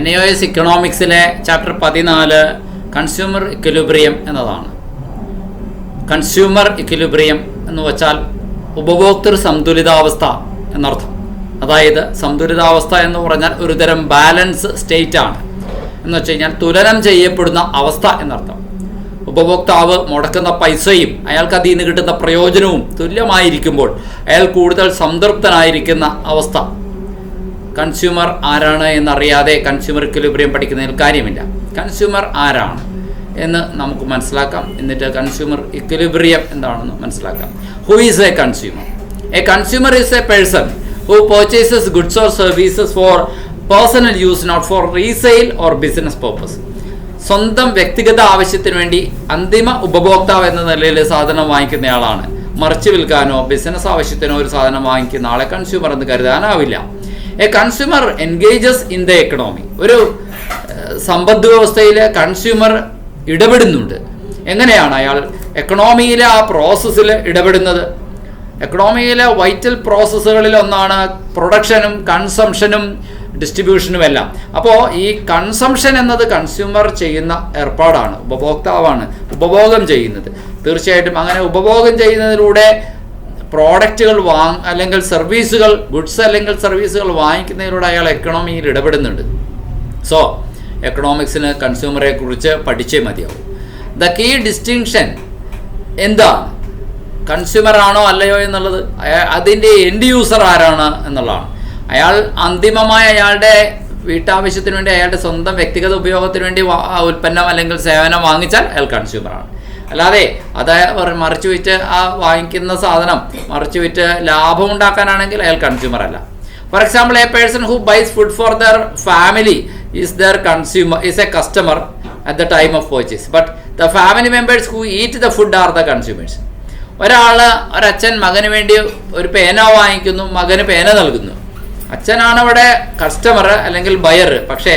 NIOS ഇക്കണോമിക്സിലെ chapter 14 consumer equilibrium എന്നതാണ്. Consumer equilibrium എന്ന് വച്ചാൽ ഉപഭോക്തൃ സന്തുലിതാവസ്ഥ എന്നർത്ഥം. അതായത് സന്തുലിതാവസ്ഥ എന്ന് പറഞ്ഞാൽ ഒരുതരം ബാലൻസ് സ്റ്റേറ്റ് ആണ് എന്ന് വെച്ച് കഴിഞ്ഞാൽ തുലനം ചെയ്യപ്പെടുന്ന അവസ്ഥ എന്നർത്ഥം. ഉപഭോക്താവ് മുടക്കുന്ന പൈസയും അയാൾക്ക് അതിൽ നിന്ന് കിട്ടുന്ന പ്രയോജനവും തുല്യമായിരിക്കുമ്പോൾ അയാൾ കൂടുതൽ സംതൃപ്തനായിരിക്കുന്ന അവസ്ഥ. കൺസ്യൂമർ ആരാണ് എന്നറിയാതെ കൺസ്യൂമർ ഇക്വിലിബ്രിയം പഠിക്കുന്നതിൽ കാര്യമില്ല. കൺസ്യൂമർ ആരാണ് എന്ന് നമുക്ക് മനസ്സിലാക്കാം. എന്നിട്ട് കൺസ്യൂമർ ഇക്വിലിബ്രിയം എന്താണെന്ന് മനസ്സിലാക്കാം. Who is a consumer? A consumer is a person who purchases goods or services for personal use, not for resale or business purpose. സ്വന്തം വ്യക്തിഗത ആവശ്യത്തിന് വേണ്ടി അന്തിമ ഉപഭോക്താവ് എന്ന നിലയിൽ സാധനം വാങ്ങിക്കുന്നയാളാണ്. മറിച്ച് വിൽക്കാനോ ബിസിനസ് ആവശ്യത്തിനോ ഒരു സാധനം വാങ്ങിക്കുന്ന ആളെ കൺസ്യൂമർ എന്ന് കരുതാനാവില്ല. A consumer engages in the economy. ഒരു സമ്പദ് വ്യവസ്ഥയിൽ കൺസ്യൂമർ ഇടപെടുന്നുണ്ട്. എങ്ങനെയാണ് അയാൾ എക്കണോമിയിലെ ആ പ്രോസസ്സിൽ ഇടപെടുന്നത്? എക്കണോമിയിലെ വൈറ്റൽ പ്രോസസ്സുകളിൽ ഒന്നാണ് പ്രൊഡക്ഷനും കൺസംഷനും ഡിസ്ട്രിബ്യൂഷനും എല്ലാം. അപ്പോൾ ഈ കൺസംഷൻ എന്നത് കൺസ്യൂമർ ചെയ്യുന്ന ഏർപ്പാടാണ്, ഉപഭോക്താവാണ് ഉപഭോഗം ചെയ്യുന്നത്. തീർച്ചയായിട്ടും അങ്ങനെ ഉപഭോഗം ചെയ്യുന്നതിലൂടെ പ്രോഡക്റ്റുകൾ അല്ലെങ്കിൽ സർവീസുകൾ, ഗുഡ്സ് അല്ലെങ്കിൽ സർവീസുകൾ വാങ്ങിക്കുന്നതിലൂടെ അയാൾ എക്കണോമിയിൽ ഇടപെടുന്നുണ്ട്. സോ എക്കണോമിക്സിന് കൺസ്യൂമറെ കുറിച്ച് പഠിച്ചേ മതിയാവും. ദ കീ ഡിസ്റ്റിങ്ഷൻ എന്താണ്? കൺസ്യൂമർ ആണോ അല്ലയോ എന്നുള്ളത്, അതിൻ്റെ എൻഡ് യൂസർ ആരാണ് എന്നുള്ളതാണ്. അയാൾ അന്തിമമായ അയാളുടെ വീട്ടാവശ്യത്തിന് വേണ്ടി അയാളുടെ സ്വന്തം വ്യക്തിഗത ഉപയോഗത്തിന് വേണ്ടി ഉൽപ്പന്നം അല്ലെങ്കിൽ സേവനം വാങ്ങിച്ചാൽ അയാൾ കൺസ്യൂമറാണ്. അല്ലാതെ അത് മറിച്ച് വിറ്റ് ആ വാങ്ങിക്കുന്ന സാധനം മറിച്ച് വിറ്റ് ലാഭം ഉണ്ടാക്കാനാണെങ്കിൽ അയാൾ കൺസ്യൂമർ അല്ല. For example, a person who buys food for their family is a customer at the time of purchase, but the family members who eat the food are the consumers. ഒരച്ഛൻ മകന് വേണ്ടി ഒരു പേന വാങ്ങിക്കുന്നു, മകന് പേന നൽകുന്നു. അച്ഛനാണ് അവിടെ കസ്റ്റമർ അല്ലെങ്കിൽ ബയർ, പക്ഷേ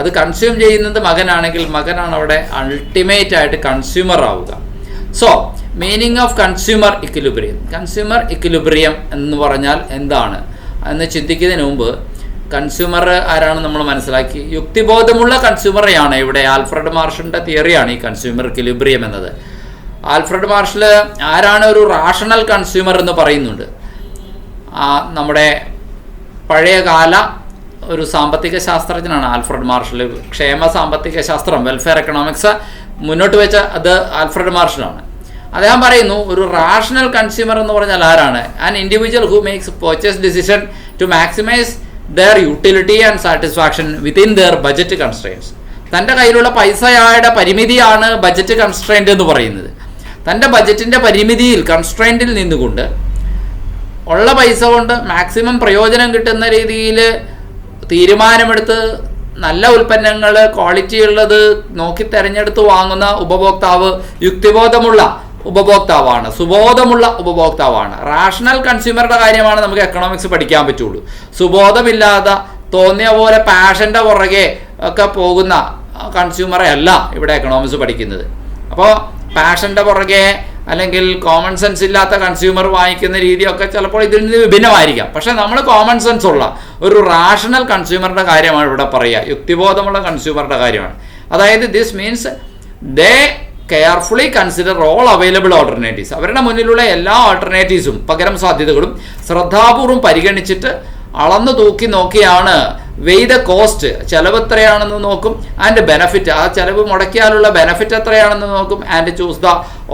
അത് കൺസ്യൂം ചെയ്യുന്നത് മകനാണെങ്കിൽ മകനാണ് അവിടെ അൾട്ടിമേറ്റ് ആയിട്ട് കൺസ്യൂമർ ആവുക. So meaning of consumer equilibrium. Consumer equilibrium എന്ന് പറഞ്ഞാൽ എന്താണ് എന്ന് ചിന്തിക്കുന്നതിന് മുമ്പ് കൺസ്യൂമർ ആരാണ് നമ്മൾ മനസ്സിലാക്കി. യുക്തിബോധമുള്ള കൺസ്യൂമറെയാണ് ഇവിടെ. ആൽഫ്രഡ് മാർഷലിൻ്റെ തിയറിയാണ് ഈ കൺസ്യൂമർ ഇക്വിലിബ്രിയം എന്നത്. ആൽഫ്രഡ് മാർഷൽ ആരാണ് ഒരു റാഷണൽ കൺസ്യൂമർ എന്ന് പറയുന്നുണ്ട്. നമ്മുടെ പഴയകാല ഒരു സാമ്പത്തിക ശാസ്ത്രജ്ഞനാണ് ആൽഫ്രഡ് മാർഷൽ. ക്ഷേമ സാമ്പത്തിക ശാസ്ത്രം, വെൽഫെയർ എക്കണോമിക്സ് മുന്നോട്ട് വെച്ച അത് ആൽഫ്രഡ് മാർഷലാണ്. അദ്ദേഹം പറയുന്നു ഒരു റാഷണൽ കൺസ്യൂമർ എന്ന് പറഞ്ഞാൽ ആരാണ്? An individual who makes purchase decision to maximise their utility and satisfaction within their budget constraints. തൻ്റെ കയ്യിലുള്ള പൈസയുടെ പരിമിതിയാണ് ബജറ്റ് കൺസ്ട്രെയിൻ്റ് എന്ന് പറയുന്നത്. തൻ്റെ ബജറ്റിൻ്റെ പരിമിതിയിൽ, കൺസ്ട്രെയിൻറ്റിൽ നിന്നുകൊണ്ട് ഉള്ള പൈസ കൊണ്ട് മാക്സിമം പ്രയോജനം കിട്ടുന്ന രീതിയിൽ തീരുമാനമെടുത്ത് നല്ല ഉൽപ്പന്നങ്ങൾ, ക്വാളിറ്റി ഉള്ളത് നോക്കി തിരഞ്ഞെടുത്ത് വാങ്ങുന്ന ഉപഭോക്താവ് യുക്തിബോധമുള്ള ഉപഭോക്താവാണ്, സുബോധമുള്ള ഉപഭോക്താവാണ്. റാഷണൽ കൺസ്യൂമറുടെ കാര്യമാണ് നമുക്ക് എക്കണോമിക്സ് പഠിക്കാൻ പറ്റുള്ളൂ. സുബോധമില്ലാതെ തോന്നിയ പോലെ പാഷൻ്റെ പുറകെ ഒക്കെ പോകുന്ന കൺസ്യൂമറെ അല്ല ഇവിടെ എക്കണോമിക്സ് പഠിക്കുന്നത്. അപ്പോൾ പാഷൻ്റെ പുറകെ അല്ലെങ്കിൽ കോമൺ സെൻസ് ഇല്ലാത്ത കൺസ്യൂമർ വാങ്ങിക്കുന്ന രീതിയൊക്കെ ചിലപ്പോൾ ഇതിൽ നിന്ന് വിഭിന്നമായിരിക്കാം. പക്ഷേ നമ്മൾ കോമൺ സെൻസ് ഉള്ള ഒരു റാഷണൽ കൺസ്യൂമറുടെ കാര്യമാണ് ഇവിടെ പറയുക, യുക്തിബോധമുള്ള കൺസ്യൂമറുടെ കാര്യമാണ്. അതായത് this means they carefully consider all available alternatives. അവരുടെ മുന്നിലുള്ള എല്ലാ ഓൾട്ടർനേറ്റീവ്സും, പകരം സാധ്യതകളും ശ്രദ്ധാപൂർവം പരിഗണിച്ചിട്ട് അളന്നു തൂക്കി നോക്കിയാണ് വെയ് ദ കോസ്റ്റ്, ചിലവ് എത്രയാണെന്ന് നോക്കും, ആൻഡ് ബെനഫിറ്റ്, ആ ചിലവ് മുടക്കിയാലുള്ള ബെനഫിറ്റ് എത്രയാണെന്ന് നോക്കും, and choose the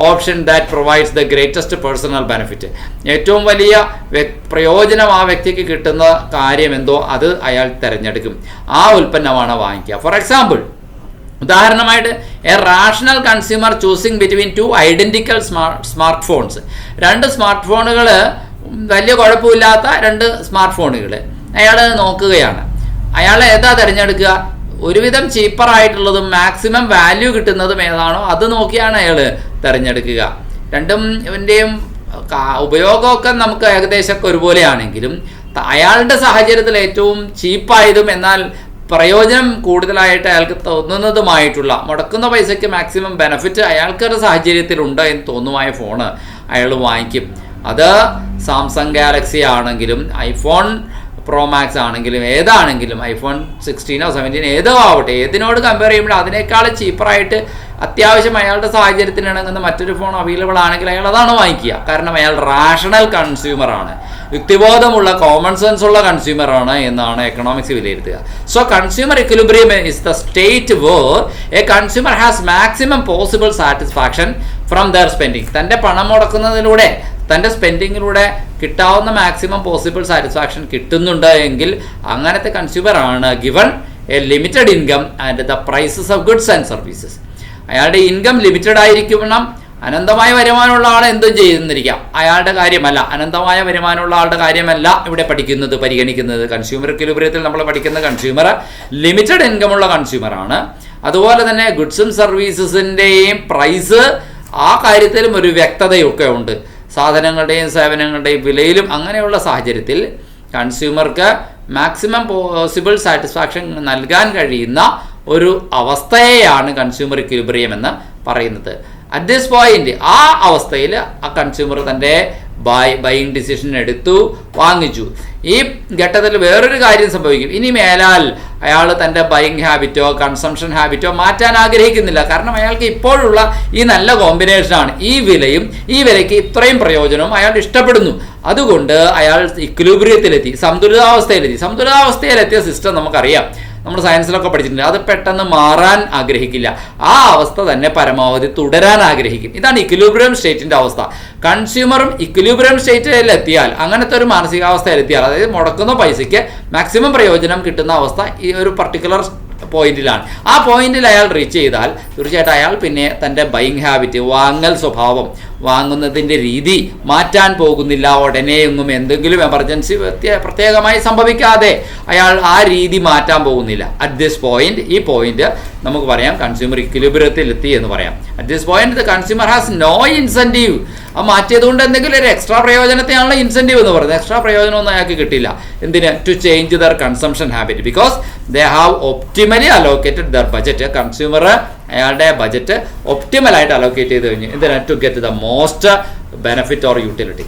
option that provides the greatest personal benefit. ഏറ്റവും വലിയ പ്രയോജനം ആ വ്യക്തിക്ക് കിട്ടുന്ന കാര്യം എന്തോ അത് അയാൾ തിരഞ്ഞെടുക്കും. ആ ഉൽപ്പന്നമാണ് വാങ്ങിക്കുക. ഫോർ എക്സാമ്പിൾ, ഉദാഹരണമായിട്ട് A rational consumer choosing between two identical smart phones. രണ്ട് സ്മാർട്ട് ഫോണുകൾ, വലിയ കുഴപ്പമില്ലാത്ത രണ്ട് സ്മാർട്ട് ഫോണുകൾ അയാൾ നോക്കുകയാണ്. അയാൾ ഏതാ തിരഞ്ഞെടുക്കുക? ഒരുവിധം ചീപ്പറായിട്ടുള്ളതും മാക്സിമം വാല്യൂ കിട്ടുന്നതും ഏതാണോ അത് നോക്കിയാണ് അയാൾ തിരഞ്ഞെടുക്കുക. രണ്ടിൻ്റെയും ഉപയോഗമൊക്കെ നമുക്ക് ഏകദേശമൊക്കെ ഒരുപോലെയാണെങ്കിലും അയാളുടെ സാഹചര്യത്തിൽ ഏറ്റവും ചീപ്പായതും എന്നാൽ പ്രയോജനം കൂടുതലായിട്ട് അയാൾക്ക് തോന്നുന്നതുമായിട്ടുള്ള, മുടക്കുന്ന പൈസയ്ക്ക് മാക്സിമം ബെനഫിറ്റ് അയാൾക്കൊരു സാഹചര്യത്തിലുണ്ട് എന്ന് തോന്നുമായ ഫോണ് അയാൾ വാങ്ങിക്കും. അത് സാംസങ് ഗാലക്സി ആണെങ്കിലും ഐഫോൺ പ്രോ മാക്സ് ആണെങ്കിലും ഏതാണെങ്കിലും ഐഫോൺ 16 or 17 ഏതോ ആവട്ടെ, ഏതിനോട് കമ്പയർ ചെയ്യുമ്പോൾ അതിനേക്കാൾ ചീപ്പറായിട്ട് അത്യാവശ്യം അയാളുടെ സാഹചര്യത്തിന് ഇണങ്ങുന്ന മറ്റൊരു ഫോൺ അവൈലബിൾ ആണെങ്കിൽ അയാൾ അതാണ് വാങ്ങിക്കുക. കാരണം അയാൾ റാഷണൽ കൺസ്യൂമറാണ്, യുക്തിബോധമുള്ള കോമൺ സെൻസ് ഉള്ള കൺസ്യൂമറാണ് എന്നാണ് എക്കണോമിക്സ് വിലയിരുത്തുക. So consumer equilibrium is the state where a consumer has maximum possible satisfaction from their spending. തൻ്റെ പണം മുടക്കുന്നതിലൂടെ, തൻ്റെ സ്പെൻഡിങ്ങിലൂടെ കിട്ടാവുന്ന മാക്സിമം പോസിബിൾ സാറ്റിസ്ഫാക്ഷൻ കിട്ടുന്നുണ്ട് എങ്കിൽ അങ്ങനത്തെ കൺസ്യൂമറാണ് given a limited income and the prices of goods and services. അയാളുടെ ഇൻകം ലിമിറ്റഡ് ആയിരിക്കണം. അനന്തമായ വരുമാനമുള്ള ആൾ എന്തും ചെയ്യുന്നിരിക്കാം, അയാളുടെ കാര്യമല്ല. അനന്തമായ വരുമാനമുള്ള ആളുടെ കാര്യമല്ല ഇവിടെ പരിഗണിക്കുന്നത്. കൺസ്യൂമർ ഇക്വിലിബ്രിയത്തിൽ നമ്മൾ പഠിക്കുന്ന കൺസ്യൂമർ ലിമിറ്റഡ് ഇൻകം ഉള്ള കൺസ്യൂമറാണ്. അതുപോലെ തന്നെ ഗുഡ്സും സർവീസസിൻ്റെയും പ്രൈസ്, ആ കാര്യത്തിലും ഒരു വ്യക്തതയൊക്കെ ഉണ്ട്. സാധനങ്ങളുടെയും സേവനങ്ങളുടെയും വിലയിലും. അങ്ങനെയുള്ള സാഹചര്യത്തിൽ കൺസ്യൂമർക്ക് മാക്സിമം പോസിബിൾ സാറ്റിസ്ഫാക്ഷൻ നൽകാൻ കഴിയുന്ന ഒരു അവസ്ഥയെയാണ് കൺസ്യൂമർ ഇക്വിലിബ്രിയം എന്ന് പറയുന്നത്. അറ്റ് ദിസ് പോയിന്റ്, ആ അവസ്ഥയിൽ ആ കൺസ്യൂമർ തൻ്റെ ബൈയിങ് ഡിസിഷൻ എടുത്തു, വാങ്ങിച്ചു. ഈ ഘട്ടത്തിൽ വേറൊരു കാര്യം സംഭവിക്കും. ഇനി മേലാൽ അയാൾ തൻ്റെ ബൈയിങ് ഹാബിറ്റോ കൺസംഷൻ ഹാബിറ്റോ മാറ്റാൻ ആഗ്രഹിക്കുന്നില്ല. കാരണം അയാൾക്ക് ഇപ്പോഴുള്ള ഈ നല്ല കോമ്പിനേഷനാണ്, ഈ വിലയും ഈ വിലയ്ക്ക് ഇത്രയും പ്രയോജനവും അയാൾ ഇഷ്ടപ്പെടുന്നു. അതുകൊണ്ട് അയാൾ ഇക്വിലിബ്രിയത്തിലെത്തി, സന്തുലിതാവസ്ഥയിലെത്തിയ സിസ്റ്റം നമുക്കറിയാം, നമ്മൾ സയൻസിലൊക്കെ പഠിച്ചിട്ടുണ്ട്. അത് പെട്ടെന്ന് മാറാൻ ആഗ്രഹിക്കില്ല, ആ അവസ്ഥ തന്നെ പരമാവധി തുടരാൻ ആഗ്രഹിക്കും. ഇതാണ് ഇക്വിലിബ്രിയം സ്റ്റേറ്റിൻ്റെ അവസ്ഥ. കൺസ്യൂമറും ഇക്വിലിബ്രിയം സ്റ്റേറ്റിലെത്തിയാൽ, അങ്ങനത്തെ ഒരു മാനസികാവസ്ഥയിലെത്തിയാൽ, അതായത് മുടക്കുന്ന പൈസയ്ക്ക് മാക്സിമം പ്രയോജനം കിട്ടുന്ന അവസ്ഥ ഈ ഒരു പർട്ടിക്കുലർ പോയിന്റിലാണ്. ആ പോയിന്റിൽ അയാൾ റീച്ച് ചെയ്താൽ തീർച്ചയായിട്ടും അയാൾ പിന്നെ തൻ്റെ ബൈയിങ് ഹാബിറ്റ്, വാങ്ങൽ സ്വഭാവം, വാങ്ങുന്നതിൻ്റെ രീതി മാറ്റാൻ പോകുന്നില്ല. ഉടനെയൊന്നും എന്തെങ്കിലും എമർജൻസി പ്രത്യേകമായി സംഭവിക്കാതെ അയാൾ ആ രീതി മാറ്റാൻ പോകുന്നില്ല. അറ്റ് ദിസ് പോയിന്റ്, ഈ പോയിന്റ് നമുക്ക് പറയാം കൺസ്യൂമർ ഇക്വിലിബ്രിയത്തിൽ എത്തി എന്ന് പറയാം. At this point the consumer has no incentive. ആ മാറ്റിയതുകൊണ്ട് എന്തെങ്കിലും ഒരു എക്സ്ട്രാ പ്രയോജനത്തെയാണല്ലോ ഇൻസെൻറ്റീവ് എന്ന് പറയുന്നത്. എക്സ്ട്രാ പ്രയോജനമൊന്നും അയാൾക്ക് കിട്ടില്ല. എന്തിന്? To change their consumption habit, because they have optimally allocated their budget. Consumer അയാളുടെ ബജറ്റ് ഒപ്റ്റിമലായിട്ട് അലോക്കേറ്റ് ചെയ്ത് കഴിഞ്ഞു. എന്തിനാ? To get the most benefit or utility.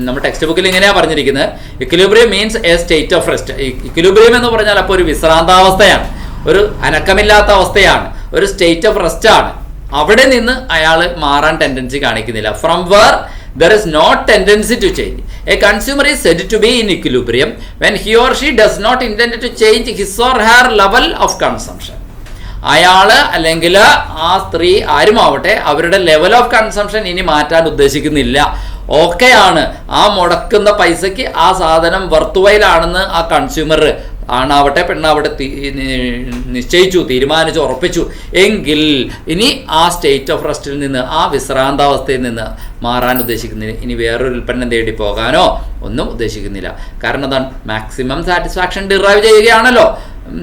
നമ്മുടെ ടെക്സ്റ്റ് ബുക്കിൽ ഇങ്ങനെയാണ് പറഞ്ഞിരിക്കുന്നത്, equilibrium means a state of rest. Equilibrium എന്ന് പറഞ്ഞാൽ അപ്പോൾ ഒരു വിശ്രാന്താവസ്ഥയാണ്, ഒരു അനക്കമില്ലാത്ത അവസ്ഥയാണ്, ഒരു സ്റ്റേറ്റ് ഓഫ് റെസ്റ്റ് ആണ്. അവിടെ നിന്ന് അയാൾ മാറാൻ ടെൻഡൻസി കാണിക്കുന്നില്ല. From where there is no tendency to change. A consumer is said to be in equilibrium when he or she does not intend to change his or her level of consumption. അയാൾ അല്ലെങ്കിൽ ആ സ്ത്രീ ആരുമാവട്ടെ അവരുടെ level of consumption ഇനി മാറ്റാൻ ഉദ്ദേശിക്കുന്നില്ല. ഓക്കെയാണ്, ആ മുടക്കുന്ന പൈസയ്ക്ക് ആ സാധനം വർത്തുവയിലാണെന്ന് ആ കൺസ്യൂമർ ആണാവട്ടെ പെണ്ണാവട്ടെ നിശ്ചയിച്ചു, തീരുമാനിച്ചു, ഉറപ്പിച്ചു എങ്കിൽ ഇനി ആ സ്റ്റേറ്റ് ഓഫ് റെസ്റ്റിൽ നിന്ന്, ആ വിശ്രാന്താവസ്ഥയിൽ നിന്ന് മാറാൻ ഉദ്ദേശിക്കുന്നില്ല. ഇനി വേറൊരു ഉൽപ്പന്നം തേടി പോകാനോ ഒന്നും ഉദ്ദേശിക്കുന്നില്ല. കാരണം എന്താണ്? മാക്സിമം സാറ്റിസ്ഫാക്ഷൻ ഡിറൈവ് ചെയ്യുകയാണല്ലോ,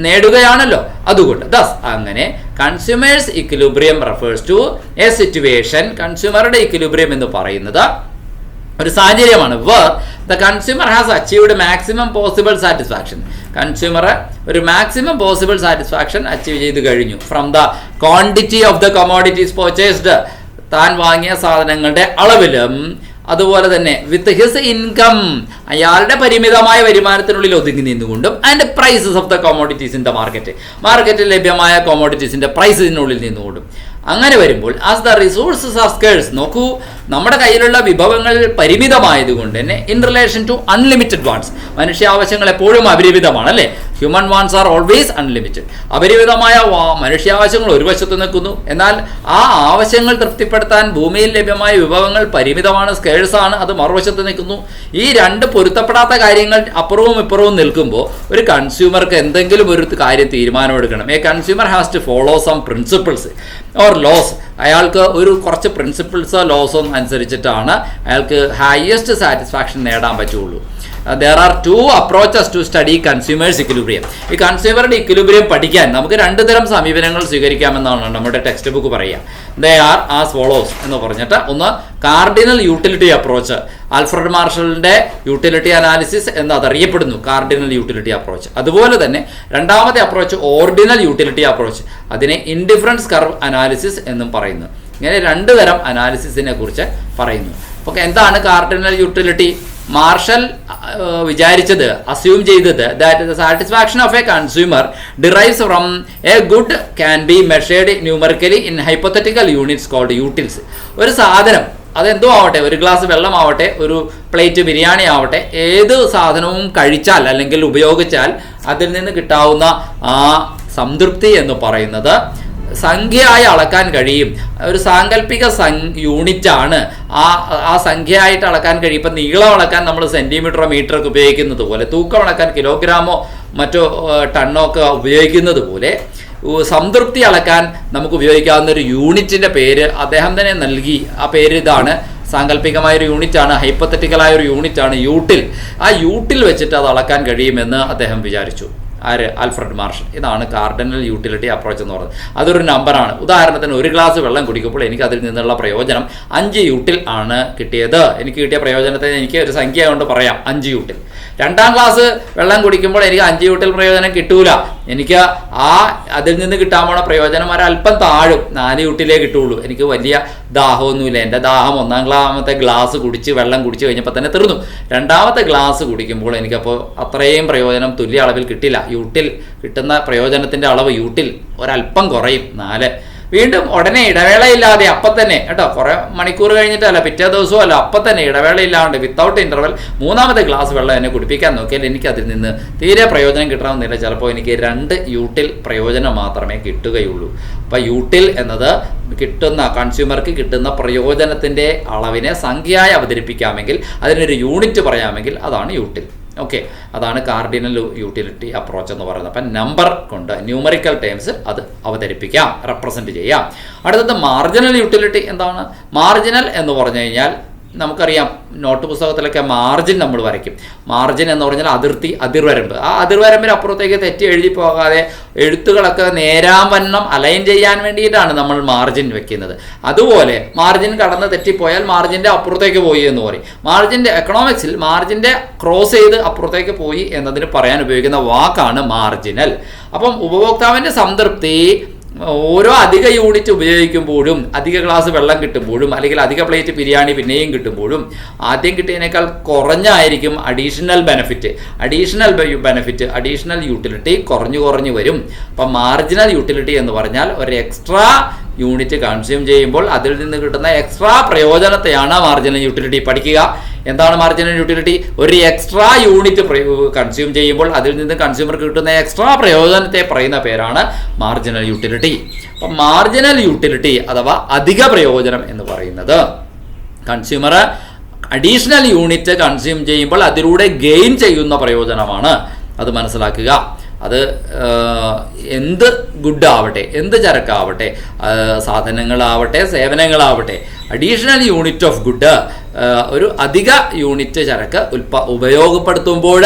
നേടുകയാണല്ലോ. അതുകൊണ്ട് അങ്ങനെ consumer's equilibrium refers to a situation. കൺസ്യൂമറുടെ ഇക്വിലിബ്രിയം എന്ന് പറയുന്നത് ഒരു സാഹചര്യമാണ്. Where the consumer has achieved maximum possible satisfaction. Consumer ഒരു മാക്സിമം പോസിബിൾ സാറ്റിസ്ഫാക്ഷൻ അച്ചീവ് ചെയ്ത് കഴിഞ്ഞു from the quantity of the commodities purchased. താൻ വാങ്ങിയ സാധനങ്ങളുടെ അളവിലും അതുപോലെ തന്നെ വിത്ത് ഹിസ് ഇൻകം, അയാളുടെ പരിമിതമായ വരുമാനത്തിനുള്ളിൽ ഒതുങ്ങി നിന്നുകൊണ്ടും, and prices of the commodities in the മാർക്കറ്റിൽ ലഭ്യമായ കോമോഡിറ്റീസിൻ്റെ പ്രൈസിനുള്ളിൽ നിന്നുകൊണ്ടും. അങ്ങനെ വരുമ്പോൾ as the resources are scarce, നോക്കൂ നമ്മുടെ കയ്യിലുള്ള വിഭവങ്ങൾ പരിമിതമായതുകൊണ്ട് തന്നെ in relation to unlimited wants, മനുഷ്യ ആവശ്യങ്ങൾ എപ്പോഴും അപരിമിതമാണ് അല്ലേ. Human wants are always unlimited. അപരിമിതമായ മനുഷ്യാവശ്യങ്ങൾ ഒരു വശത്ത് നിൽക്കുന്നു, എന്നാൽ ആ ആവശ്യങ്ങൾ തൃപ്തിപ്പെടുത്താൻ ഭൂമിയിൽ ലഭ്യമായ വിഭവങ്ങൾ പരിമിതമാണ്, സ്കേഴ്സാണ്, അത് മറുവശത്ത് നിൽക്കുന്നു. ഈ രണ്ട് പൊരുത്തപ്പെടാത്ത കാര്യങ്ങൾ അപ്പുറവും ഇപ്പുറവും നിൽക്കുമ്പോൾ ഒരു കൺസ്യൂമർക്ക് എന്തെങ്കിലും ഒരു കാര്യം തീരുമാനമെടുക്കണം. A consumer has to follow some principles or laws. അയാൾക്ക് ഒരു കുറച്ച് പ്രിൻസിപ്പിൾസോ ലോസോ അനുസരിച്ചിട്ടാണ് അയാൾക്ക് ഹയസ്റ്റ് സാറ്റിസ്ഫാക്ഷൻ നേടാൻ പറ്റുള്ളൂ. there are two approaches to study consumers equilibrium. ഈ കൺസ്യൂമറുടെ ഇക്വിലിബ്രിയം പഠിക്കാൻ നമുക്ക് രണ്ട് തരം സമീപനങ്ങൾ സ്വീകരിക്കാമെന്നാണ് നമ്മുടെ ടെക്സ്റ്റ് ബുക്ക് പറയുക. ദേ ആർ ആസ് ഫോളോസ് എന്ന് പറഞ്ഞിട്ട്, ഒന്ന് കാർഡിനൽ യൂട്ടിലിറ്റി അപ്രോച്ച്. ആൽഫ്രഡ് മാർഷലിൻ്റെ യൂട്ടിലിറ്റി അനാലിസിസ് എന്ന് അതറിയപ്പെടുന്നു, കാർഡിനൽ യൂട്ടിലിറ്റി അപ്രോച്ച്. അതുപോലെ തന്നെ രണ്ടാമത്തെ അപ്രോച്ച് ഓർഡിനൽ യൂട്ടിലിറ്റി അപ്രോച്ച്, അതിനെ ഇൻഡിഫറൻസ് കർവ് അനാലിസിസ് എന്നും പറയുന്നു. ഇങ്ങനെ രണ്ട് തരം അനാലിസിസിനെ കുറിച്ച് പറയുന്നു. അപ്പോൾ എന്താണ് കാർഡിനൽ യൂട്ടിലിറ്റി? മാർഷൽ വിചാരിച്ചത്, അസ്യൂം ചെയ്തത് that the satisfaction of a consumer derives from a good can be measured numerically in hypothetical units called utils. ഒരു സാധനം അതെന്തോ ആവട്ടെ, ഒരു ഗ്ലാസ് വെള്ളമാവട്ടെ, ഒരു പ്ലേറ്റ് ബിരിയാണി ആവട്ടെ, ഏത് സാധനവും കഴിച്ചാൽ അല്ലെങ്കിൽ ഉപയോഗിച്ചാൽ അതിൽ നിന്ന് കിട്ടാവുന്ന ആ സംതൃപ്തി എന്ന് പറയുന്നത് സംഖ്യയായി അളക്കാൻ കഴിയും. ഒരു സാങ്കല്പിക യൂണിറ്റാണ് ആ സംഖ്യയായിട്ട് അളക്കാൻ കഴിയും. ഇപ്പം നീളം അളക്കാൻ നമ്മൾ സെൻറ്റിമീറ്ററോ മീറ്ററൊക്കെ ഉപയോഗിക്കുന്നത് പോലെ, തൂക്കം അളക്കാൻ കിലോഗ്രാമോ മറ്റോ ടണ്ണോ ഒക്കെ ഉപയോഗിക്കുന്നത് പോലെ സംതൃപ്തി അളക്കാൻ നമുക്ക് ഉപയോഗിക്കാവുന്ന ഒരു യൂണിറ്റിൻ്റെ പേര് അദ്ദേഹം തന്നെ നൽകി. ആ പേര് ഇതാണ്. സാങ്കല്പികമായൊരു യൂണിറ്റാണ്, ഹൈപ്പോത്തറ്റിക്കലായൊരു യൂണിറ്റാണ് യൂട്ടിൽ. ആ യൂട്ടിൽ വെച്ചിട്ട് അത് അളക്കാൻ കഴിയുമെന്ന് അദ്ദേഹം വിചാരിച്ചു. Alfred marshal. ഇതാണ് കാർഡിനൽ യൂട്ടിലിറ്റി അപ്രോച്ച് എന്ന് പറയുന്നത്. അതൊരു നമ്പറാണ്. ഉദാഹരണത്തിന് ഒരു ഗ്ലാസ് വെള്ളം കുടിക്കുമ്പോൾ എനിക്ക് അതിൽ നിന്നുള്ള പ്രയോജനം 5 യൂട്ടിൽ ആണ് കിട്ടിയത്. എനിക്ക് കിട്ടിയ പ്രയോജനത്തെ എനിക്ക് ഒരു സംഖ്യ കൊണ്ട് പറയാം, 5 യൂട്ടിൽ. 2ാം ഗ്ലാസ് വെള്ളം കുടിക്കുമ്പോൾ എനിക്ക് 5 യൂട്ടിൽ പ്രയോജനം കിട്ടൂല. എനിക്ക് അതിൽ നിന്ന് കിട്ടാൻ പോണ പ്രയോജനം ഒരല്പം താഴും, 4 യൂട്ടിലേ കിട്ടുള്ളൂ. എനിക്ക് വലിയ ദാഹമൊന്നുമില്ല. എൻ്റെ ദാഹം 1ാമത്തെ ഗ്ലാസ് വെള്ളം കുടിച്ച് കഴിഞ്ഞപ്പോൾ തന്നെ തീർന്നു. 2ാമത്തെ ഗ്ലാസ് കുടിക്കുമ്പോൾ എനിക്കപ്പോൾ അത്രയും പ്രയോജനം തുല്യ അളവിൽ കിട്ടില്ല. യൂട്ടിൽ കിട്ടുന്ന പ്രയോജനത്തിൻ്റെ അളവ് യൂട്ടിൽ ഒരല്പം കുറയും, 4. വീണ്ടും ഉടനെ ഇടവേളയില്ലാതെ അപ്പം തന്നെ കേട്ടോ, കുറേ മണിക്കൂർ കഴിഞ്ഞിട്ടല്ല, പിറ്റേ ദിവസവും അല്ല, അപ്പം തന്നെ ഇടവേളയില്ലാണ്ട് വിത്തൗട്ട് ഇൻ്റർവെൽ 3ാമത്തെ ഗ്ലാസ് വെള്ളം എന്നെ കുടിപ്പിക്കാൻ നോക്കിയാൽ എനിക്ക് അതിൽ നിന്ന് തീരെ പ്രയോജനം കിട്ടണമെന്നില്ല. ചിലപ്പോൾ എനിക്ക് 2 യൂട്ടിൽ പ്രയോജനം മാത്രമേ കിട്ടുകയുള്ളൂ. അപ്പോൾ യൂട്ടിൽ എന്നത് കിട്ടുന്ന കൺസ്യൂമർക്ക് കിട്ടുന്ന പ്രയോജനത്തിൻ്റെ അളവിനെ സംഖ്യയായി അവതരിപ്പിക്കാമെങ്കിൽ, അതിനൊരു യൂണിറ്റ് പറയാമെങ്കിൽ അതാണ് യൂട്ടിൽ. ഓക്കെ, അതാണ് കാർഡിനൽ യൂട്ടിലിറ്റി അപ്രോച്ച് എന്ന് പറയുന്നത്. അപ്പം നമ്പർ കൊണ്ട് ന്യൂമറിക്കൽ ടേംസ് അത് അവതരിപ്പിക്കാം, റെപ്രസെൻറ്റ് ചെയ്യാം. അടുത്തത് മാർജിനൽ യൂട്ടിലിറ്റി. എന്താണ് മാർജിനൽ എന്ന് പറഞ്ഞു കഴിഞ്ഞാൽ നമുക്കറിയാം, നോട്ട് പുസ്തകത്തിലൊക്കെ മാർജിൻ നമ്മൾ വരയ്ക്കും. മാർജിൻ എന്ന് പറഞ്ഞാൽ അതിർത്തി, അതിർവരമ്പ്. ആ അതിർവരമ്പിന് അപ്പുറത്തേക്ക് തെറ്റി എഴുതി പോകാതെ എഴുത്തുകളൊക്കെ നേരാവണ്ണം അലൈൻ ചെയ്യാൻ വേണ്ടിയിട്ടാണ് നമ്മൾ മാർജിൻ വെക്കുന്നത്. അതുപോലെ മാർജിൻ കടന്ന് തെറ്റിപ്പോയാൽ മാർജിൻ്റെ അപ്പുറത്തേക്ക് പോയി എന്ന് പറയും. മാർജിൻ്റെ എക്കണോമിക്സിൽ മാർജിൻ്റെ ക്രോസ് ചെയ്ത് അപ്പുറത്തേക്ക് പോയി എന്നതിന് പറയാൻ ഉപയോഗിക്കുന്ന വാക്കാണ് മാർജിനൽ. അപ്പം ഉപഭോക്താവിൻ്റെ സംതൃപ്തി ഓരോ അധിക യൂണിറ്റ് ഉപയോഗിക്കുമ്പോഴും, അധിക ഗ്ലാസ് വെള്ളം കിട്ടുമ്പോഴും, അല്ലെങ്കിൽ അധിക പ്ലേറ്റ് ബിരിയാണി പിന്നെയും കിട്ടുമ്പോഴും ആദ്യം കിട്ടിയതിനേക്കാൾ കുറഞ്ഞായിരിക്കും അഡീഷണൽ ബെനിഫിറ്റ്. അഡീഷണൽ യൂട്ടിലിറ്റി കുറഞ്ഞു വരും. അപ്പം മാർജിനൽ യൂട്ടിലിറ്റി എന്ന് പറഞ്ഞാൽ ഒരു എക്സ്ട്രാ യൂണിറ്റ് കൺസ്യൂം ചെയ്യുമ്പോൾ അതിൽ നിന്ന് കിട്ടുന്ന എക്സ്ട്രാ പ്രയോജനത്തെയാണ് മാർജിനൽ യൂട്ടിലിറ്റി. പഠിക്കുക, എന്താണ് മാർജിനൽ യൂട്ടിലിറ്റി? ഒരു എക്സ്ട്രാ യൂണിറ്റ് കൺസ്യൂം ചെയ്യുമ്പോൾ അതിൽ നിന്ന് കൺസ്യൂമർക്ക് കിട്ടുന്ന എക്സ്ട്രാ പ്രയോജനത്തെ പറയുന്ന പേരാണ് മാർജിനൽ യൂട്ടിലിറ്റി. അപ്പം മാർജിനൽ യൂട്ടിലിറ്റി അഥവാ അധിക പ്രയോജനം എന്ന് പറയുന്നത് കൺസ്യൂമർ അഡീഷണൽ യൂണിറ്റ് കൺസ്യൂം ചെയ്യുമ്പോൾ അതിലൂടെ ഗെയിൻ ചെയ്യുന്ന പ്രയോജനമാണ്. അത് മനസ്സിലാക്കുക. അത് എന്ത് ഗുഡാവട്ടെ, എന്ത് ചരക്കാവട്ടെ, സാധനങ്ങളാവട്ടെ, സേവനങ്ങളാവട്ടെ, അഡീഷണൽ യൂണിറ്റ് ഓഫ് ഗുഡ്, ഒരു അധിക യൂണിറ്റ് ചരക്ക് ഉപയോഗപ്പെടുത്തുമ്പോൾ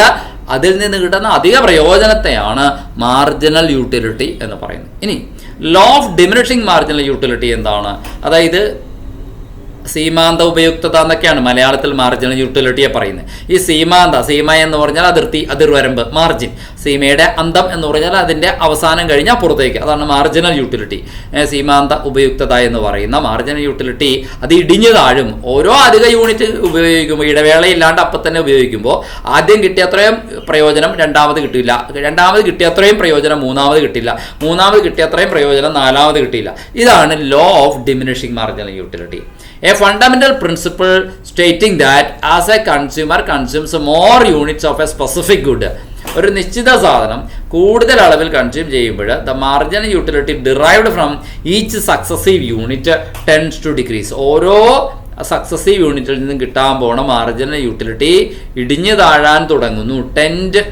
അതിൽ നിന്ന് കിട്ടുന്ന അധിക പ്രയോജനത്തെയാണ് മാർജിനൽ യൂട്ടിലിറ്റി എന്ന് പറയുന്നത്. ഇനി law of diminishing marginal utility എന്താണ്? അതായത് സീമാന്ത ഉപയുക്തത എന്നൊക്കെയാണ് മലയാളത്തിൽ മാർജിനൽ യൂട്ടിലിറ്റിയെ പറയുന്നത്. ഈ സീമ എന്ന് പറഞ്ഞാൽ അതിർത്തി, അതിർവരമ്പ്, മാർജിൻ. സീമയുടെ അന്തം എന്ന് പറഞ്ഞാൽ അതിൻ്റെ അവസാനം കഴിഞ്ഞാൽ പുറത്തേക്ക്, അതാണ് മാർജിനൽ യൂട്ടിലിറ്റി. സീമാന്ത ഉപയുക്തത എന്ന് പറയുന്ന മാർജിനൽ യൂട്ടിലിറ്റി അത് ഇടിഞ്ഞു താഴും. ഓരോ അധിക യൂണിറ്റ് ഉപയോഗിക്കുമ്പോൾ, ഇടവേളയില്ലാണ്ട് അപ്പം തന്നെ ഉപയോഗിക്കുമ്പോൾ ആദ്യം കിട്ടിയത്രയും പ്രയോജനം രണ്ടാമത് കിട്ടില്ല, രണ്ടാമത് കിട്ടിയത്രയും പ്രയോജനം മൂന്നാമത് കിട്ടില്ല, മൂന്നാമത് കിട്ടിയത്രയും പ്രയോജനം നാലാമത് കിട്ടില്ല. ഇതാണ് law of diminishing marginal utility. A fundamental principle stating that as a consumer consumes more units of a specific good, ഒരു നിശ്ചിത സാധനം കൂടുതൽ അളവിൽ കൺസ്യൂം ചെയ്യുമ്പോൾ the marginal utility derived from each successive unit tends to decrease. ഓരോ successive യൂണിറ്റിൽ നിന്നും കിട്ടാൻ പോണ മാർജിനൽ യൂട്ടിലിറ്റി ഇടിഞ്ഞു താഴാൻ തുടങ്ങുന്നു. ടെൻഡ്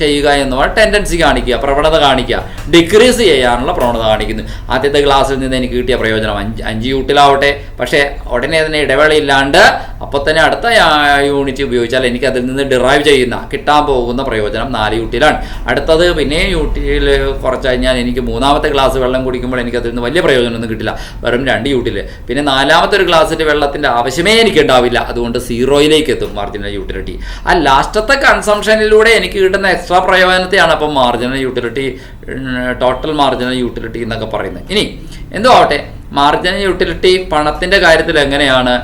ചെയ്യുക എന്ന് പറഞ്ഞാൽ ടെൻഡൻസി കാണിക്കുക, പ്രവണത കാണിക്കുക, ഡിക്രീസ് ചെയ്യാനുള്ള പ്രവണത കാണിക്കുന്നു. ആദ്യത്തെ ക്ലാസ്സിൽ നിന്ന് എനിക്ക് കിട്ടിയ പ്രയോജനം 5 യൂട്ടിലാവട്ടെ, പക്ഷേ ഉടനെ തന്നെ ഇടവേളയില്ലാണ്ട് അപ്പോൾ തന്നെ അടുത്ത യൂണിറ്റ് ഉപയോഗിച്ചാൽ എനിക്ക് അതിൽ നിന്ന് ഡിറൈവ് ചെയ്യുന്ന കിട്ടാൻ പോകുന്ന പ്രയോജനം 4 യൂട്ടിലാണ്. അടുത്തത് പിന്നെയും യൂട്ടിൽ കുറച്ച് കഴിഞ്ഞാൽ എനിക്ക് 3ാമത്തെ ഗ്ലാസ് വെള്ളം കുടിക്കുമ്പോൾ എനിക്ക് അതിൽ നിന്ന് വലിയ പ്രയോജനമൊന്നും കിട്ടില്ല, വെറും 2 യൂട്ടിൽ. പിന്നെ 4ാമത്തെ ഒരു ഗ്ലാസ്സിൻ്റെ വെള്ളത്തിൻ്റെ ആവശ്യമേ എനിക്ക് ഉണ്ടാവില്ല, അതുകൊണ്ട് 0യിലേക്ക് എത്തും മാർജിനൽ യൂട്ടിലിറ്റി. ആ ലാസ്റ്റത്തെ കൺസംഷനിലൂടെ എനിക്ക് കിട്ടുന്ന എക്സ്ട്രാ പ്രയോജനത്തെയാണ് അപ്പം marginal utility, total marginal utility എന്നൊക്കെ പറയുന്നത്. ഇനി എന്തോ ആവട്ടെ, മാർജിനൽ യൂട്ടിലിറ്റി പണത്തിൻ്റെ കാര്യത്തിൽ എങ്ങനെയാണ്?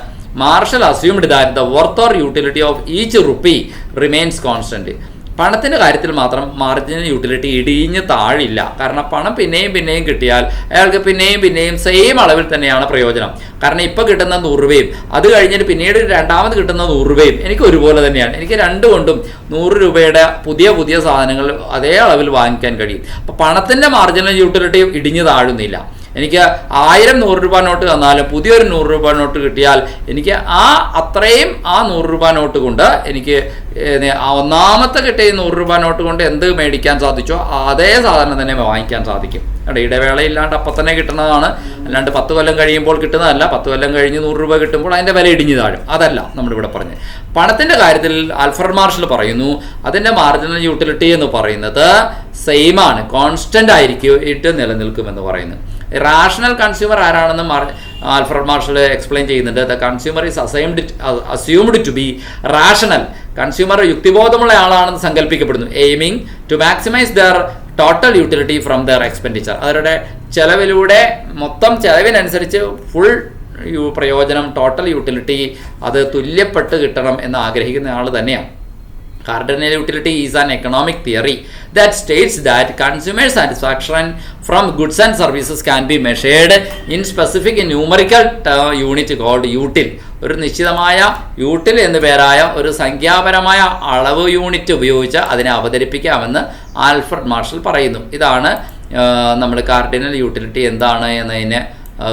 Marshall assumed that the worth or utility of each rupee remains constant. പണത്തിൻ്റെ കാര്യത്തിൽ മാത്രം മാർജിനൽ യൂട്ടിലിറ്റി ഇടിഞ്ഞ് താഴില്ല. കാരണം പണം പിന്നെയും പിന്നെയും കിട്ടിയാൽ അയാൾക്ക് പിന്നെയും സെയിം അളവിൽ തന്നെയാണ് പ്രയോജനം. കാരണം ഇപ്പോൾ കിട്ടുന്ന 100 രൂപയും അത് കഴിഞ്ഞിട്ട് പിന്നീട് രണ്ടാമത് കിട്ടുന്ന 100 രൂപയും എനിക്ക് ഒരുപോലെ തന്നെയാണ്. എനിക്ക് രണ്ടുകൊണ്ടും 100 രൂപയുടെ പുതിയ സാധനങ്ങൾ അതേ അളവിൽ വാങ്ങിക്കാൻ കഴിയും. അപ്പോൾ പണത്തിൻ്റെ മാർജിനൽ യൂട്ടിലിറ്റി ഇടിഞ്ഞ് താഴുന്നില്ല. എനിക്ക് 1000 100 രൂപ നോട്ട് തന്നാലും പുതിയൊരു 100 രൂപ നോട്ട് കിട്ടിയാൽ എനിക്ക് അത്രയും 100 രൂപ നോട്ട് കൊണ്ട് എനിക്ക് ഒന്നാമത്തെ കിട്ടിയ 100 രൂപ നോട്ട് കൊണ്ട് എന്ത് മേടിക്കാൻ സാധിച്ചോ അതേ സാധനം തന്നെ വാങ്ങിക്കാൻ സാധിക്കും. ഇടവേളയില്ലാണ്ട് അപ്പം തന്നെ കിട്ടുന്നതാണ്. അല്ലാണ്ട് 10 കൊല്ലം കഴിയുമ്പോൾ കിട്ടുന്നതല്ല. 10 കൊല്ലം കഴിഞ്ഞ് 100 രൂപ കിട്ടുമ്പോൾ അതിൻ്റെ വില ഇടിഞ്ഞു താഴും. അതല്ല നമ്മളിവിടെ പറഞ്ഞത്. പണത്തിൻ്റെ കാര്യത്തിൽ ആൽഫ്രഡ് മാർഷൽ പറയുന്നു അതിൻ്റെ മാർജിനൽ യൂട്ടിലിറ്റി എന്ന് പറയുന്നത് സെയിം ആണ്, കോൺസ്റ്റന്റ് ആയിരിക്കും നിലനിൽക്കുമെന്ന് പറയുന്നു. റാഷണൽ കൺസ്യൂമർ ആരാണെന്ന് ആൽഫ്രഡ് മാർഷൽ എക്സ്പ്ലെയിൻ ചെയ്യുന്നുണ്ട്. The consumer is assumed to be rational. Consumer യുക്തിബോധമുള്ള ആളാണെന്ന് സങ്കല്പിക്കപ്പെടുന്നു. Aiming to maximise their total utility from their expenditure. അവരുടെ ചെലവിലൂടെ മൊത്തം ചെലവിനനുസരിച്ച് ഫുൾ പ്രയോജനം ടോട്ടൽ യൂട്ടിലിറ്റി അത് തുല്യപ്പെട്ട് കിട്ടണം എന്ന് ആഗ്രഹിക്കുന്ന ആൾ തന്നെയാണ്. Cardinal utility is an economic theory that states that consumer satisfaction from goods and services can be measured in specific numerical unit called util. ഒരു നിശ്ചിതമായ യൂട്ടിൽ എന്നു പേരായ ഒരു സംഖ്യാപരമായ അളവ് യൂണിറ്റ് ഉപയോഗിച്ച് അതിനെ അവതരിപ്പിക്കാമെന്ന് ആൽഫ്രഡ് മാർഷൽ പറയുന്നു. ഇതാണ് നമ്മൾ കാർഡിനൽ യൂട്ടിലിറ്റി എന്താണ് എന്നതിനെ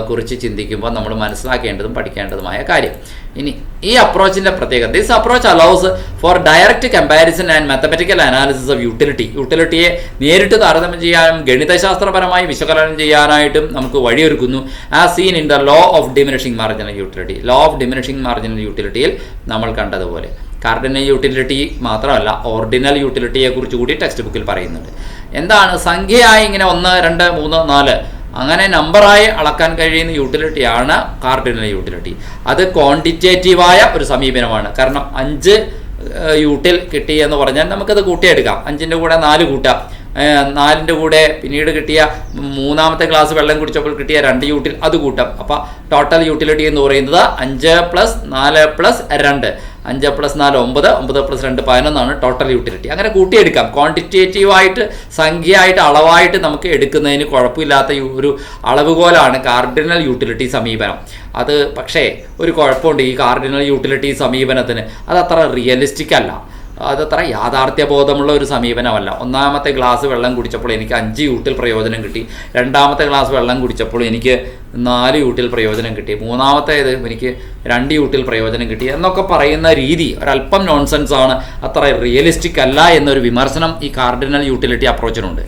കുറിച്ച് ചിന്തിക്കുമ്പോൾ നമ്മൾ മനസ്സിലാക്കേണ്ടതും പഠിക്കേണ്ടതുമായ കാര്യം. ഇനി ഈ അപ്രോച്ചിൻ്റെ പ്രത്യേകത, this approach allows for direct comparison and mathematical analysis of utility. യൂട്ടിലിറ്റിയെ നേരിട്ട് താരതമ്യം ചെയ്യാനും ഗണിതശാസ്ത്രപരമായി വിശകലനം ചെയ്യാനായിട്ടും നമുക്ക് വഴിയൊരുക്കുന്നു. As seen in the law of diminishing marginal utility. Law of diminishing marginal യൂട്ടിലിറ്റിയിൽ നമ്മൾ കണ്ടതുപോലെ കാർഡിനൽ യൂട്ടിലിറ്റി മാത്രമല്ല ഓർഡിനൽ യൂട്ടിലിറ്റിയെ കുറിച്ച് കൂടി ടെക്സ്റ്റ് ബുക്കിൽ പറയുന്നുണ്ട്. എന്താണ് സംഖ്യയായി ഇങ്ങനെ 1 2 3 4 അങ്ങനെ നമ്പറായി അളക്കാൻ കഴിയുന്ന യൂട്ടിലിറ്റിയാണ് കാർഡിനൽ യൂട്ടിലിറ്റി. അത് ക്വാണ്ടിറ്റേറ്റീവായ ഒരു സമീപനമാണ്. കാരണം 5 യൂട്ടിൽ കിട്ടി എന്ന് പറഞ്ഞാൽ നമുക്കത് കൂട്ടിയെടുക്കാം. 5ൻ്റെ കൂടെ 4 കൂട്ടാം. 4ൻ്റെ കൂടെ പിന്നീട് കിട്ടിയ 3ാമത്തെ ഗ്ലാസ് വെള്ളം കുടിച്ചപ്പോൾ കിട്ടിയ 2 യൂട്ടിൽ അത് കൂട്ടാം. അപ്പോൾ ടോട്ടൽ യൂട്ടിലിറ്റി എന്ന് പറയുന്നത് 5 + 4 + 2 5 + 4 9 9 + 2 11 ടോട്ടൽ യൂട്ടിലിറ്റി. അങ്ങനെ കൂട്ടിയെടുക്കാം. ക്വാണ്ടിറ്റേറ്റീവായിട്ട് സംഖ്യയായിട്ട് അളവായിട്ട് നമുക്ക് എടുക്കുന്നതിന് കുഴപ്പമില്ലാത്ത ഒരു അളവുകോലാണ് കാർഡിനൽ യൂട്ടിലിറ്റി സമീപനം. അത് പക്ഷേ ഒരു കുഴപ്പമുണ്ട് ഈ കാർഡിനൽ യൂട്ടിലിറ്റി സമീപനത്തിന്. അതത്ര റിയലിസ്റ്റിക് അല്ല, അതത്ര യാഥാർത്ഥ്യബോധമുള്ള ഒരു സമീപനമല്ല. 1ാമത്തെ ഗ്ലാസ് വെള്ളം കുടിച്ചപ്പോൾ എനിക്ക് 5 യൂട്ടിൽ പ്രയോജനം കിട്ടി. 2ാമത്തെ ഗ്ലാസ് വെള്ളം കുടിച്ചപ്പോൾ എനിക്ക് 4 യൂട്ടിൽ പ്രയോജനം കിട്ടി. 3ാമത്തേത് എനിക്ക് 2 യൂട്ടിൽ പ്രയോജനം കിട്ടി എന്നൊക്കെ പറയുന്ന രീതി ഒരല്പം നോൺസെൻസ് ആണ്, അത്ര റിയലിസ്റ്റിക് അല്ല എന്നൊരു വിമർശനം ഈ കാർഡിനൽ യൂട്ടിലിറ്റി അപ്രോച്ചിനുണ്ട്.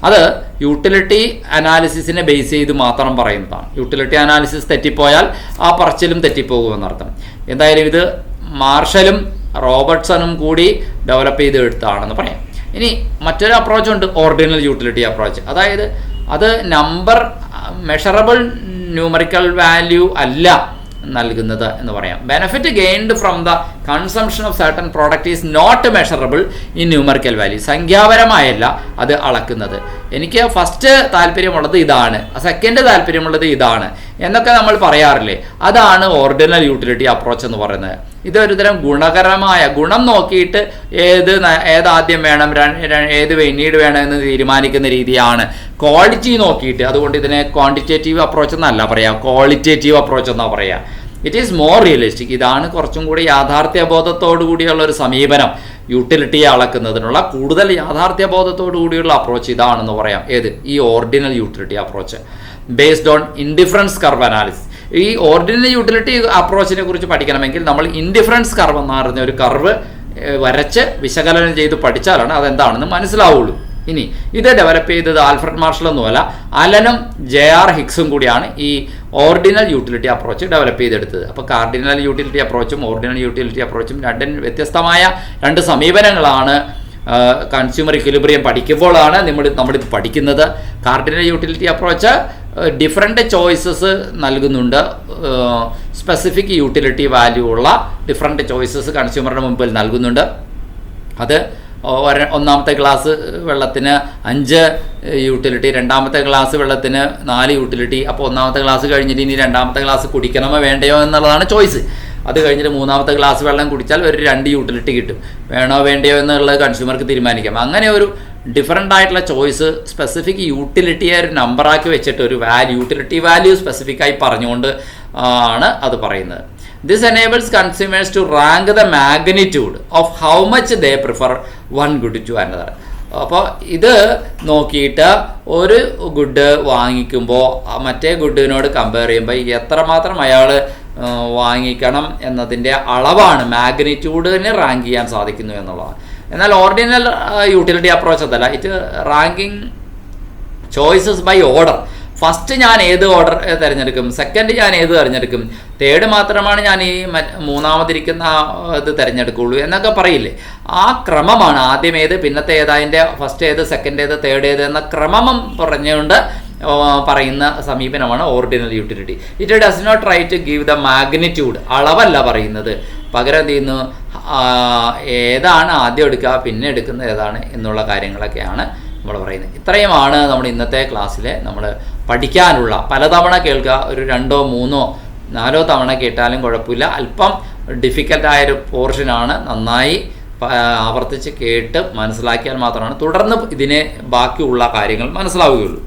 അത് യൂട്ടിലിറ്റി അനാലിസിസിനെ ബേസ് ചെയ്ത് മാത്രം പറയുന്നതാണ്. യൂട്ടിലിറ്റി അനാലിസിസ് തെറ്റിപ്പോയാൽ ആ പറച്ചിലും തെറ്റിപ്പോകുമെന്നർത്ഥം. എന്തായാലും ഇത് മാർഷലും റോബർട്ട്സണും കൂടി ഡെവലപ്പ് ചെയ്തെടുത്താണെന്ന് പറയാം. ഇനി മറ്റൊരു അപ്രോച്ചുണ്ട്, ഓർഡിനൽ യൂട്ടിലിറ്റി അപ്രോച്ച്. അതായത് അത് നമ്പർ മെഷറബിൾ ന്യൂമറിക്കൽ വാല്യൂ അല്ല നൽകുന്നത് എന്ന് പറയാം. Benefit gained from the consumption of certain product is not measurable in numerical value. സംഖ്യാപരമായല്ല അത് അളക്കുന്നത്. എനിക്ക് ഫസ്റ്റ് താല്പര്യമുള്ളത് ഇതാണ്, സെക്കൻഡ് താല്പര്യമുള്ളത് ഇതാണ് എന്നൊക്കെ നമ്മൾ പറയാറില്ലേ, അതാണ് ഓർഡിനൽ യൂട്ടിലിറ്റി അപ്രോച്ച് എന്ന് പറയുന്നത്. ഇതൊരു തരം ഗുണകരമായ ഗുണം നോക്കിയിട്ട് ഏതാദ്യം വേണം, ഏത് പിന്നീട് വേണം എന്ന് തീരുമാനിക്കുന്ന രീതിയാണ്. ക്വാളിറ്റി നോക്കിയിട്ട്, അതുകൊണ്ട് ഇതിനെ ക്വാണ്ടിറ്റേറ്റീവ് അപ്രോച്ച് എന്നല്ല പറയാം, ക്വാളിറ്റേറ്റീവ് അപ്രോച്ച് എന്നാണ് പറയാം. It is more realistic. ഇതാണ് കുറച്ചും കൂടി യാഥാർത്ഥ്യബോധത്തോടു കൂടിയുള്ള ഒരു സമീപനം. യൂട്ടിലിറ്റിയെ അളക്കുന്നതിനുള്ള കൂടുതൽ യാഥാർത്ഥ്യബോധത്തോടു കൂടിയുള്ള അപ്രോച്ച് ഇതാണെന്ന് പറയാം. ഏത്? ഈ ordinal utility approach based on indifference curve analysis. ഈ ഓർഡിനൽ യൂട്ടിലിറ്റി അപ്രോച്ചിനെ കുറിച്ച് പഠിക്കണമെങ്കിൽ നമ്മൾ ഇൻഡിഫറൻസ് കർവ് എന്ന് പറഞ്ഞ ഒരു കർവ് വരച്ച് വിശകലനം ചെയ്ത് പഠിച്ചാലാണ് അതെന്താണെന്ന് മനസ്സിലാവുള്ളൂ. ഇനി ഇത് ഡെവലപ്പ് ചെയ്തത് ആൽഫ്രഡ് മാർഷൽ ഒന്നുമല്ല, അലനും JR ഹിക്സും കൂടിയാണ് ഈ ഓർഡിനൽ യൂട്ടിലിറ്റി അപ്രോച്ച് ഡെവലപ്പ് ചെയ്തെടുത്തത്. അപ്പോൾ കാർഡിനൽ യൂട്ടിലിറ്റി അപ്രോച്ചും ഓർഡിനൽ യൂട്ടിലിറ്റി അപ്രോച്ചും രണ്ടും വ്യത്യസ്തമായ 2 സമീപനങ്ങളാണ്. കൺസ്യൂമർ ഇക്വിലിബ്രിയം പഠിക്കുമ്പോഴാണ് നമ്മളിത് പഠിക്കുന്നത്. Cardinal utility approach different choices നൽകുന്നുണ്ട്. സ്പെസിഫിക് യൂട്ടിലിറ്റി വാല്യൂ ഉള്ള ഡിഫറെൻ്റ് ചോയ്സസ് കൺസ്യൂമറുടെ മുമ്പിൽ നൽകുന്നുണ്ട്. അത് 1ാമത്തെ ഗ്ലാസ് വെള്ളത്തിന് 5 യൂട്ടിലിറ്റി, 2ാമത്തെ ഗ്ലാസ് വെള്ളത്തിന് 4 യൂട്ടിലിറ്റി. അപ്പോൾ 1ാമത്തെ ഗ്ലാസ് കഴിഞ്ഞിട്ട് ഇനി 2ാമത്തെ ഗ്ലാസ് കുടിക്കണമോ വേണ്ടയോ എന്നുള്ളതാണ് ചോയ്സ്. അത് കഴിഞ്ഞിട്ട് മൂന്നാമത്തെ ഗ്ലാസ് വെള്ളം കുടിച്ചാൽ ഒരു 2 യൂട്ടിലിറ്റി കിട്ടും. വേണോ വേണ്ടയോ എന്നുള്ളത് കൺസ്യൂമർക്ക് തീരുമാനിക്കാം. അങ്ങനെ ഒരു ഡിഫറൻ്റ് ആയിട്ടുള്ള ചോയ്സ് സ്പെസിഫിക് യൂട്ടിലിറ്റിയെ ഒരു നമ്പറാക്കി വെച്ചിട്ട് ഒരു യൂട്ടിലിറ്റി വാല്യൂ സ്പെസിഫിക്കായി പറഞ്ഞുകൊണ്ട് ആണ് അത് പറയുന്നത്. This enables consumers to rank the magnitude of how much they prefer one good to another. അപ്പോൾ ഇത് നോക്കിയിട്ട് ഒരു ഗുഡ് വാങ്ങിക്കുമ്പോൾ മറ്റേ ഗുഡിനോട് കമ്പയർ ചെയ്യുമ്പോൾ എത്രമാത്രം അയാൾ വാങ്ങിക്കണം എന്നതിൻ്റെ അളവാണ് മാഗ്നിറ്റ്യൂഡിന് റാങ്ക് ചെയ്യാൻ സാധിക്കുന്നു എന്നുള്ളതാണ്. എന്നാൽ ഓർഡിനൽ യൂട്ടിലിറ്റി അപ്രോച്ച് അതല്ല. It ranking choices by order. First ഞാൻ ഏത് ഓർഡർ തിരഞ്ഞെടുക്കും, സെക്കൻഡ് ഞാൻ ഏത് തിരഞ്ഞെടുക്കും, തേർഡ് മാത്രമാണ് ഞാൻ ഈ മൂന്നാമതിരിക്കുന്ന ഇത് തിരഞ്ഞെടുക്കുള്ളൂ എന്നൊക്കെ പറയില്ലേ. ആ ക്രമമാണ് ആദ്യം ഏത് പിന്നത്തെ ഏത്, അതിൻ്റെ ഫസ്റ്റ് ഏത് സെക്കൻഡ് ഏത് തേർഡ് ഏത് എന്ന ക്രമം പറഞ്ഞുകൊണ്ട് പറയുന്ന സമീപനമാണ് ordinal utility. It does not try to give the magnitude, അളവല്ല പറയുന്നത്. പകരം എന്ത് ചെയ്യുന്നു, ഏതാണ് ആദ്യം എടുക്കുക പിന്നെ എടുക്കുന്നത് ഏതാണ് എന്നുള്ള കാര്യങ്ങളൊക്കെയാണ് നമ്മൾ പറയുന്നത്. ഇത്രയുമാണ് നമ്മൾ ഇന്നത്തെ ക്ലാസ്സിൽ നമ്മൾ പഠിക്കാനുള്ള. പലതവണ കേൾക്കുക, ഒരു 2, 3, 4 തവണ കേട്ടാലും കുഴപ്പമില്ല. അല്പം ഡിഫിക്കൽട്ടായൊരു പോർഷനാണ്. നന്നായി ആവർത്തിച്ച് കേട്ട് മനസ്സിലാക്കിയാൽ മാത്രമാണ് തുടർന്ന് ഇതിനെ ബാക്കിയുള്ള കാര്യങ്ങൾ മനസ്സിലാവുകയുള്ളൂ.